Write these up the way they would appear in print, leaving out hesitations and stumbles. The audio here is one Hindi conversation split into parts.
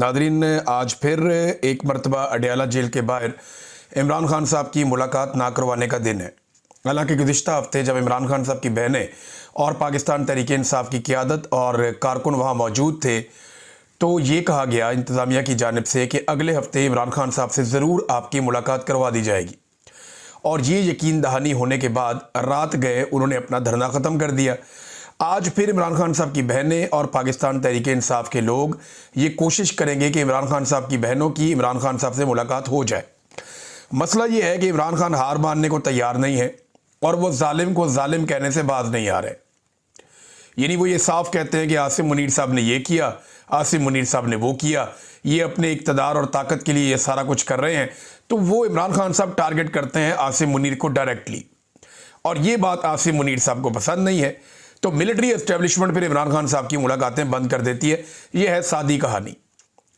नादरीन, आज फिर एक मरतबा अडयाला जेल के बाहर इमरान खान साहब की मुलाकात ना करवाने का दिन है। हालांकि गुज़िश्ता हफ्ते जब इमरान खान साहब की बहनें और पाकिस्तान तहरीक इंसाफ की क़ियादत और कारकुन वहाँ मौजूद थे, तो ये कहा गया इंतज़ामिया की जानिब से कि अगले हफ्ते इमरान खान साहब से ज़रूर आपकी मुलाकात करवा दी जाएगी। और ये यकीन दहानी होने के बाद रात गए उन्होंने अपना धरना ख़त्म कर दिया। आज फिर इमरान खान साहब की बहनें और पाकिस्तान तहरीक इंसाफ के लोग ये कोशिश करेंगे कि इमरान खान साहब की बहनों की इमरान खान साहब से मुलाकात हो जाए। मसला ये है कि इमरान खान हार मानने को तैयार नहीं है और वो जालिम को जालिम कहने से बाज नहीं आ रहे। यानी वो ये साफ कहते हैं कि आसिम मुनीर साहब ने ये किया, आसिम मुनीर साहब ने वो किया, ये अपने इक़्तिदार और ताकत के लिए ये सारा कुछ कर रहे हैं। तो वो इमरान खान साहब टारगेट करते हैं आसिम मुनीर को डायरेक्टली, और ये बात आसिम मुनीर साहब को पसंद नहीं है। तो मिलिट्री एस्टेब्लिशमेंट फिर इमरान खान साहब की मुलाकातें बंद कर देती है। ये है सादी कहानी।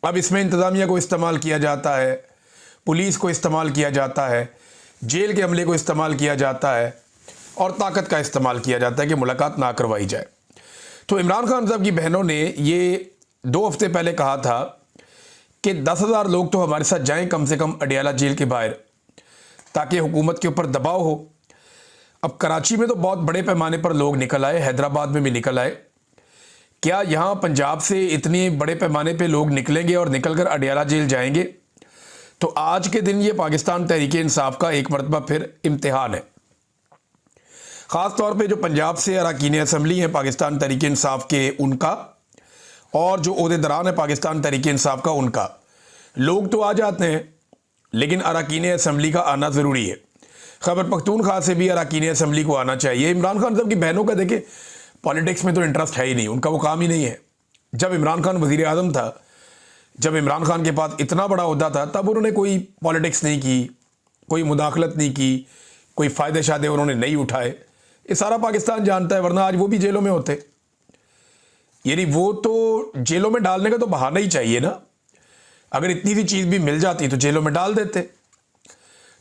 अब इसमें इंतज़ामिया को इस्तेमाल किया जाता है, पुलिस को इस्तेमाल किया जाता है, जेल के अमले को इस्तेमाल किया जाता है और ताकत का इस्तेमाल किया जाता है कि मुलाकात ना करवाई जाए। तो इमरान खान साहब की बहनों ने ये 2 हफ्ते पहले कहा था कि 10,000 लोग तो हमारे साथ जाएं कम से कम अडयाला जेल के बाहर, ताकि हुकूमत के ऊपर दबाव हो। अब कराची में तो बहुत बड़े पैमाने पर लोग निकल आए, हैदराबाद में भी निकल आए। क्या यहाँ पंजाब से इतने बड़े पैमाने पे लोग निकलेंगे और निकलकर अडयाला जेल जाएंगे? तो आज के दिन ये पाकिस्तान तहरीक इंसाफ का एक मरतबा फिर इम्तिहान है। ख़ास तौर पे जो पंजाब से अरकान असम्बली हैं पाकिस्तान तहरीक इंसाफ के, उनका, और जो ओहदेदारान है पाकिस्तान तहरीक इंसाफ का, उनका। लोग तो आ जाते हैं लेकिन अरकान असम्बली का आना ज़रूरी है। खैबर पख्तूनख्वा से भी अरकान असम्बली को आना चाहिए। इमरान खान साहब की बहनों का देखें, पॉलिटिक्स में तो इंटरेस्ट है ही नहीं, उनका वो काम ही नहीं है। जब इमरान खान वज़ीर आज़म था, जब इमरान खान के पास इतना बड़ा ओहदा था, तब उन्होंने कोई पॉलिटिक्स नहीं की, कोई मुदाखलत नहीं की, कोई फ़ायदे शायदे उन्होंने नहीं उठाए। ये सारा पाकिस्तान जानता है, वरना आज वो भी जेलों में होते। यानी वो तो जेलों में डालने का तो बहाना ही चाहिए ना। अगर इतनी सी चीज़ भी मिल जाती तो जेलों में डाल देते।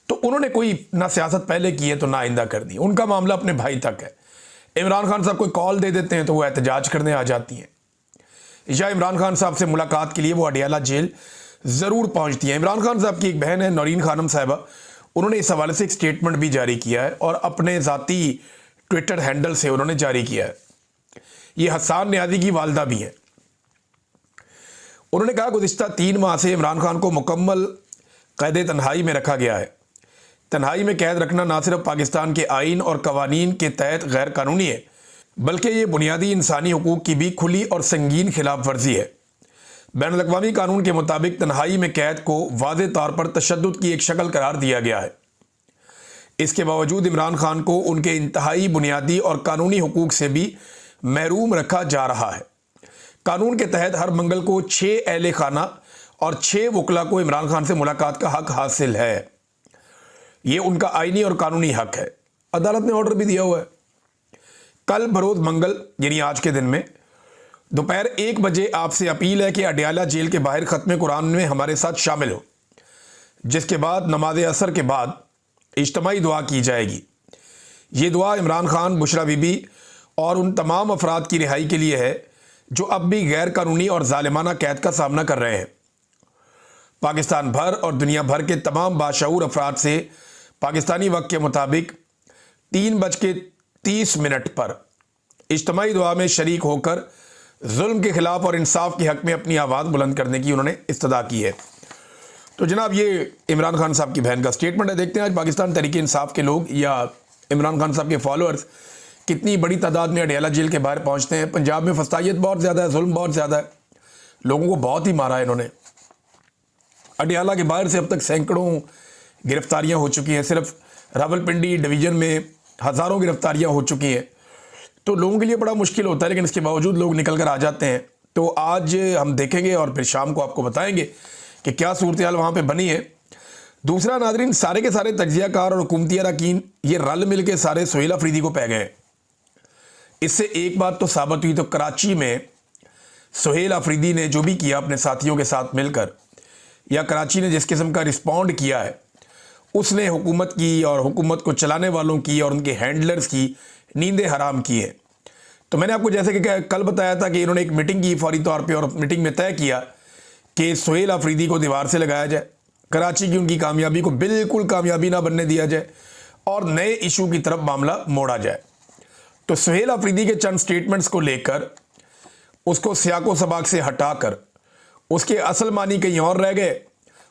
तो उन्होंने कोई ना सियासत पहले की है तो ना आइंदा करनी। उनका मामला अपने भाई तक है। इमरान खान साहब कोई कॉल दे देते हैं तो वो एहतजाज करने आ जाती हैं, या इमरान खान साहब से मुलाकात के लिए वो अडयाला जेल ज़रूर पहुंचती हैं। इमरान खान साहब की एक बहन है नौरीन खानम साहिबा, उन्होंने इस हवाले से एक स्टेटमेंट भी जारी किया है और अपने ज़ाती ट्विटर हैंडल से उन्होंने जारी किया है। ये हसन नियाज़ी की वालदा भी हैं। उन्होंने कहा, गुज़िश्ता 3 माह से इमरान खान को मुकम्मल क़ैद तन्हाई में रखा गया है। तन्हाई में कैद रखना ना सिर्फ पाकिस्तान के आइन और कवानीन के तहत गैर कानूनी है, बल्कि ये बुनियादी इंसानी हुकूक की भी खुली और संगीन खिलाफ वर्जी है। बैनुल अक़वामी कानून के मुताबिक तन्हाई में कैद को वाज़े तौर पर तशद्दुद की एक शक्ल करार दिया गया है। इसके बावजूद इमरान खान को उनके इंतहाई बुनियादी और कानूनी हुकूक से भी महरूम रखा जा रहा है। कानून के तहत हर मंगल को 6 अहले खाना और 6 वकला को इमरान खान से मुलाकात का हक हासिल है। ये उनका आईनी और कानूनी हक है। अदालत ने ऑर्डर भी दिया हुआ है। कल बरोज़ मंगल यानी आज के दिन में दोपहर 1 बजे आपसे अपील है कि अडयाला जेल के बाहर ख़त्म कुरान में हमारे साथ शामिल हो, जिसके बाद नमाज असर के बाद इज्तिमाई दुआ की जाएगी। ये दुआ इमरान खान, बुशरा बीबी और उन तमाम अफराद की रिहाई के लिए है जो अब भी गैर कानूनी और ज़ालिमाना कैद का सामना कर रहे हैं। पाकिस्तान भर और दुनिया भर के तमाम बाशऊर अफराद से पाकिस्तानी वक्त के मुताबिक 3:30 पर इज्तिमाई दुआ में शरीक होकर जुल्म के ख़िलाफ़ और इंसाफ के हक़ में अपनी आवाज़ बुलंद करने की उन्होंने इस्तदा की है। तो जनाब, ये इमरान खान साहब की बहन का स्टेटमेंट है। देखते हैं आज पाकिस्तान तहरीक इंसाफ के लोग या इमरान खान साहब के फॉलोअर्स कितनी बड़ी तादाद में अडयाला जेल के बाहर पहुँचते हैं। पंजाब में फसाइयत बहुत ज़्यादा है, जुल्म बहुत ज़्यादा है, लोगों को बहुत ही मारा है इन्होंने। अडयाला के बाहर से अब तक सैकड़ों गिरफ्तारियां हो चुकी हैं। सिर्फ रावलपिंडी डिवीज़न में हज़ारों गिरफ्तारियां हो चुकी हैं। तो लोगों के लिए बड़ा मुश्किल होता है, लेकिन इसके बावजूद लोग निकल कर आ जाते हैं। तो आज हम देखेंगे और फिर शाम को आपको बताएंगे कि क्या सूरत हाल वहाँ पर बनी है। दूसरा नाज़रीन, सारे के सारे तज्ज़ियाकार और हुकूमती अरकान ये रल मिल के सारे सुहेल अफरीदी को पै गए। इससे एक बात तो साबित हुई, तो कराची में सुहेल अफरीदी ने जो भी किया अपने साथियों के साथ मिलकर, या कराची ने जिस किस्म का रिस्पॉन्ड किया है, उसने हुकूमत की और हुकूमत को चलाने वालों की और उनके हैंडलर्स की नींदें हराम की है। तो मैंने आपको जैसे कि कल बताया था कि इन्होंने एक मीटिंग की फौरी तौर पे, और मीटिंग में तय किया कि सुहेल अफरीदी को दीवार से लगाया जाए, कराची की उनकी कामयाबी को बिल्कुल कामयाबी ना बनने दिया जाए और नए इशू की तरफ मामला मोड़ा जाए। तो सुहेल अफरीदी के चंद स्टेटमेंट्स को लेकर उसको सियाको सबाक से हटाकर उसके असल मानी कहीं और रह गए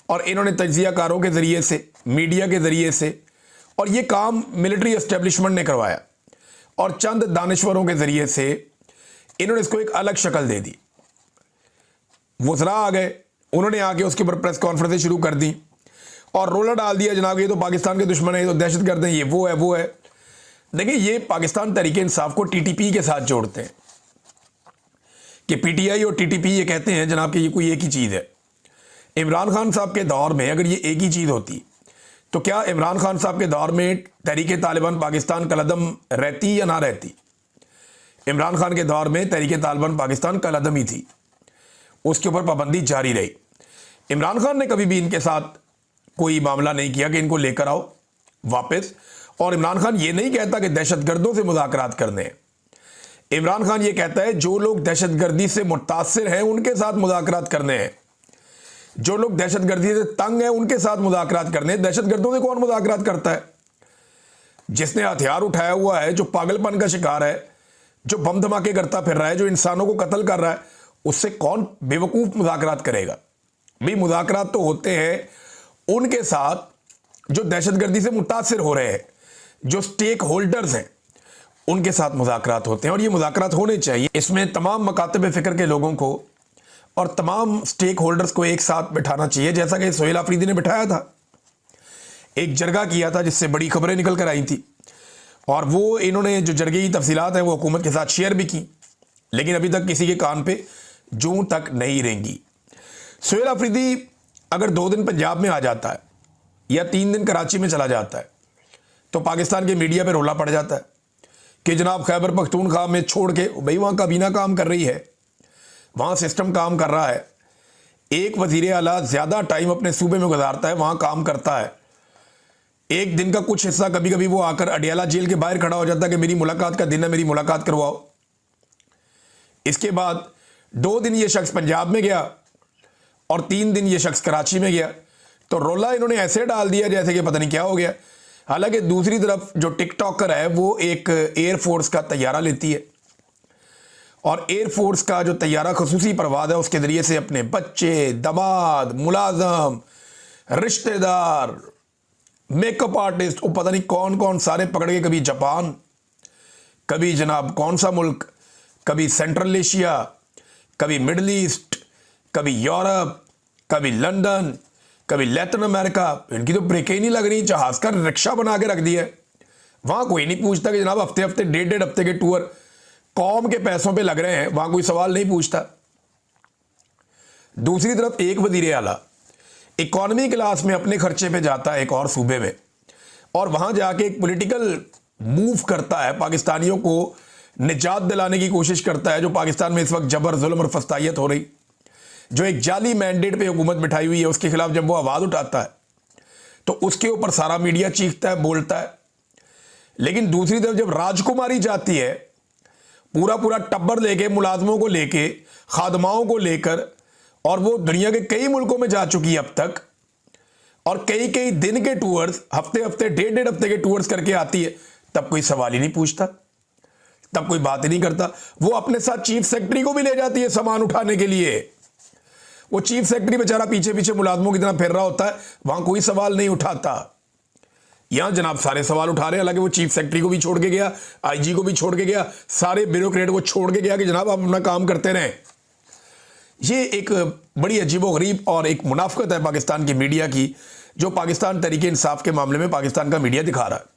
और इन्होंने तज्जियाकारों के ज़रिए से, मीडिया के ज़रिए से, और ये काम मिलिट्री एस्टेब्लिशमेंट ने करवाया और चंद दानिश्वरों के ज़रिए से इन्होंने इसको एक अलग शक्ल दे दी। वज़रा आ गए, उन्होंने आके उसके ऊपर प्रेस कॉन्फ्रेंसें शुरू कर दी और रोला डाल दिया, जनाब ये तो पाकिस्तान के दुश्मन है, ये तो दहशतगर्द हैं, ये वो है। देखिए, ये पाकिस्तान तहरीके इंसाफ को टीटीपी के साथ जोड़ते हैं कि पीटीआई और टीटीपी ये कहते हैं जनाब कि ये कोई एक ही चीज़ है। इमरान खान साहब के दौर में अगर ये एक ही चीज़ होती तो क्या इमरान खान साहब के दौर में तहरीके तालिबान पाकिस्तान कलअदम रहती या ना रहती? इमरान खान के दौर में तहरीके तालिबान पाकिस्तान कलअदम ही थी, उसके ऊपर पाबंदी जारी रही। इमरान खान ने कभी भी इनके साथ कोई मामला नहीं किया कि इनको लेकर आओ वापस, और इमरान खान ये नहीं कहता कि दहशतगर्दों से मुज़ाकरात करने हैं। इमरान खान ये कहता है जो लोग दहशतगर्दी से मुतासिर हैं उनके साथ मुज़ाकरात करने हैं, जो लोग दहशतगर्दी से तंग हैं उनके साथ मुज़ाकरात करने हैं। दहशतगर्दों से कौन मुज़ाकरात करता है? जिसने हथियार उठाया हुआ है, जो पागलपन का शिकार है, जो बम धमाके करता फिर रहा है, जो इंसानों को कत्ल कर रहा है, उससे कौन बेवकूफ़ मुज़ाकरात करेगा? भाई, मुज़ाकरात तो होते हैं उनके साथ जो दहशतगर्दी से मुतासिर हो रहे हैं, जो स्टेक होल्डर्स हैं, उनके साथ मुज़ाकरात होते हैं और ये मुज़ाकरात होने चाहिए। इसमें तमाम मकातब फ़िक्र के लोगों को और तमाम स्टेक होल्डर्स को एक साथ बिठाना चाहिए, जैसा कि सुहेल अफरीदी ने बिठाया था। एक जरगा किया था जिससे बड़ी खबरें निकल कर आई थी और वो इन्होंने जो जरगे की तफसीलात हैं वो हुकूमत के साथ शेयर भी की, लेकिन अभी तक किसी के कान पे जूं तक नहीं रेंगी। सुहेल अफरीदी अगर 2 दिन पंजाब में आ जाता है या 3 दिन कराची में चला जाता है तो पाकिस्तान के मीडिया पे रोला पड़ जाता है कि जनाब खैबर पख्तूनख्वा में छोड़ के, भाई वहाँ काबीना काम कर रही है, वहाँ सिस्टम काम कर रहा है। एक वज़ीर आला ज़्यादा टाइम अपने सूबे में गुजारता है, वहाँ काम करता है। एक दिन का कुछ हिस्सा कभी कभी वो आकर अडियाला जेल के बाहर खड़ा हो जाता है कि मेरी मुलाकात का दिन है, मेरी मुलाकात करवाओ। इसके बाद 2 दिन ये शख्स पंजाब में गया और 3 दिन ये शख्स कराची में गया, तो रोला इन्होंने ऐसे डाल दिया जैसे कि पता नहीं क्या हो गया। हालांकि दूसरी तरफ जो टिकटॉकर है वो एक एयरफोर्स का तैयारा लेती है और एयरफोर्स का जो तैयारा खसूसी परवाज़ है उसके ज़रिए से अपने बच्चे, दमाद, मुलाजम, रिश्तेदार, मेकअप आर्टिस्ट, वो पता नहीं कौन कौन सारे पकड़ के, कभी जापान, कभी जनाब कौन सा मुल्क, कभी सेंट्रल एशिया, कभी मिडल ईस्ट, कभी यूरोप, कभी लंदन, कभी लैटिन अमेरिका। इनकी तो ब्रेकें ही नहीं लग रही, जहाज़ का रिक्शा बना के रख दिया है। वहाँ कोई नहीं पूछता कि जनाब हफ्ते हफ्ते 1.5 हफ्ते के टूर कौम के पैसों पे लग रहे हैं, वहाँ कोई सवाल नहीं पूछता। दूसरी तरफ एक वज़ीर आला इकॉनमी क्लास में अपने खर्चे पे जाता है एक और सूबे में और वहाँ जाके एक पॉलिटिकल मूव करता है, पाकिस्तानियों को निजात दिलाने की कोशिश करता है। जो पाकिस्तान में इस वक्त जबर, जुल्म और फस्तायत हो रही, जो एक जाली मैंडेट पे हुकूमत बिठाई हुई है, उसके खिलाफ जब वो आवाज़ उठाता है तो उसके ऊपर सारा मीडिया चीखता है, बोलता है। लेकिन दूसरी तरफ जब राजकुमारी जाती है पूरा पूरा टब्बर लेके, मुलाजमों को लेके, खादमाओं को लेकर, और वो दुनिया के कई मुल्कों में जा चुकी है अब तक, और कई कई दिन के टूर्स, हफ्ते हफ्ते 1.5 हफ्ते के टूर्स करके आती है, तब कोई सवाल ही नहीं पूछता, तब कोई बात ही नहीं करता। वो अपने साथ चीफ सेक्रेटरी को भी ले जाती है सामान उठाने के लिए। वो चीफ सेक्रेटरी बेचारा पीछे पीछे मुलाजमों की तरह फिर रहा होता है, वहां कोई सवाल नहीं उठाता। यहां जनाब सारे सवाल उठा रहे हैं। हालांकि वो चीफ सेक्रेटरी को भी छोड़ के गया, आईजी को भी छोड़ के गया, सारे ब्यूरोक्रेट को छोड़ के गया कि जनाब आप अपना काम करते रहें। ये एक बड़ी अजीबोगरीब और एक मुनाफकत है पाकिस्तान की मीडिया की, जो पाकिस्तान तहरीके इंसाफ के मामले में पाकिस्तान का मीडिया दिखा रहा है।